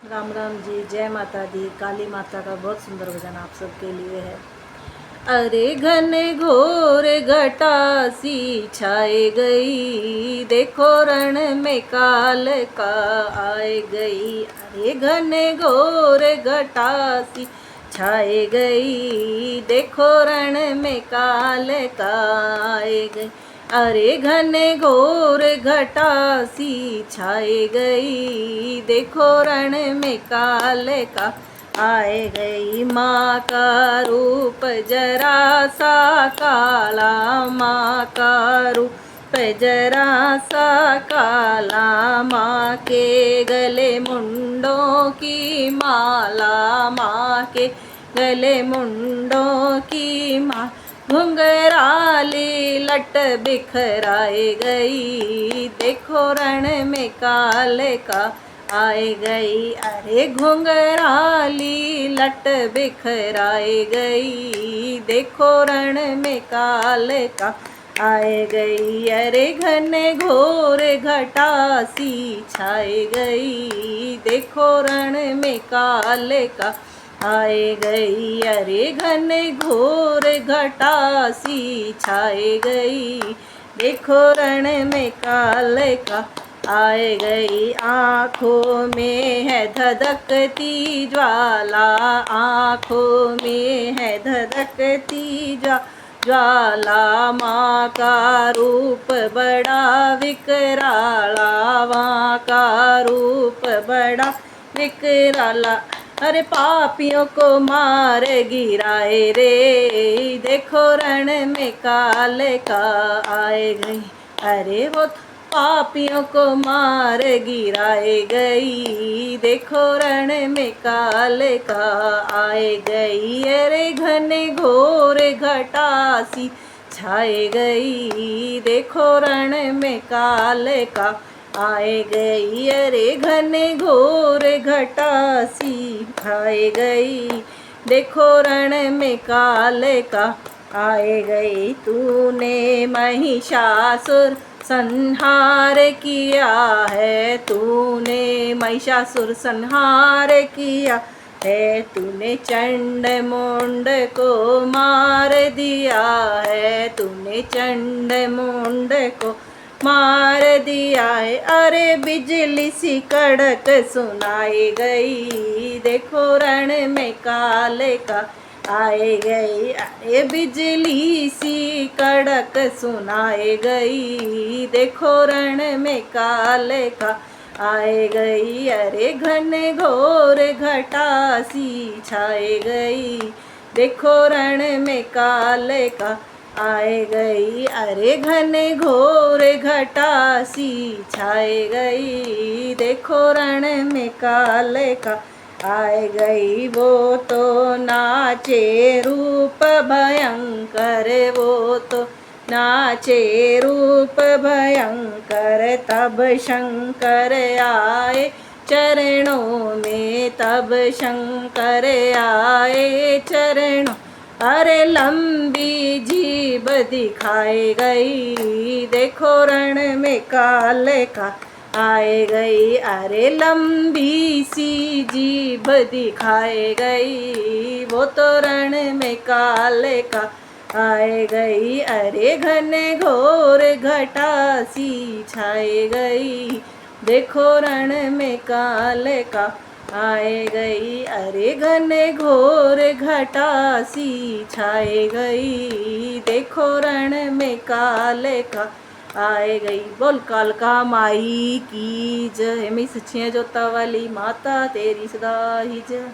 राम राम जी, जय माता दी। काली माता का बहुत सुंदर भजन आप सबके लिए है। अरे घने घोर घटा सी छाए गई, देखो रण में काल का आए गई। अरे घने घोर घटा सी छाए गई, देखो रण में काल का आए गई। अरे घने घोर घटा सी छाए गई, देखो रण में काल का आए गई। माँ का रूप जरा सा काला, माँ का रूप जरा सा काला, माँ के गले मुंडों की माला, माँ के गले मुंडों की माँ घुंघराली लट बिखराए गई, देखो रण में काल का आए गई। अरे घुंघराली लट बिखराए गई, देखो रण में काल का आए गई। अरे घने घोर घटा सी छाए गई, देखो रण में काल का आए गई। अरे घने घोर घटा सी छाए गई, देखो रण में काल का आए गई। आँखों में है धधकती ज्वाला, आँखों में है धधकती ज्वाला, माँ का रूप बड़ा विकराला, माँ का रूप बड़ा विकराला। अरे पापियों को मार गिराए रे, देखो रण में काल का आए गई। अरे वो पापियों को मार गिराए गई, देखो रण में काल का आए गई। अरे घने घोर घटा सी छाए गई, देखो रण में काल का आए गई। अरे घने घोर घटा सी छाए गई, देखो रण में काल का आए गई। तूने महिषासुर संहार किया है, तूने महिषासुर संहार किया है, तूने चंड मुंड को मार दिया है, तूने चंड मुंड को मार दिया है। अरे बिजली सी कड़क सुनाई गई, देखो रण में काल का आए गई। अरे बिजली सी कड़क सुनाए गई, देखो रण में काल का आए गई। अरे घने घोर घटा सी छाए गई, देखो रण में काल का आए गई। अरे घने घोर घटा सी छाए गई, देखो रण में काल का आए गई। वो तो नाचे रूप भयंकर, वो तो नाचे रूप भयंकर, तब शंकर आए चरणों में, तब शंकर आए चरणों। अरे लंबी जीभ दिखाई गई, देखो रण में काल का आए गई। अरे लंबी सी जीभ दिखाए गई, वो तो रण में काल का आए गई। अरे घने घोर घटा सी छाए गई, देखो रण में काल का आए गई। अरे घने घोर घटा सी छाए गई, देखो रण में काल का आए गई। बोल कालका माई की जय। मैं सच्चियाँ जोता वाली माता तेरी सदा ही जय।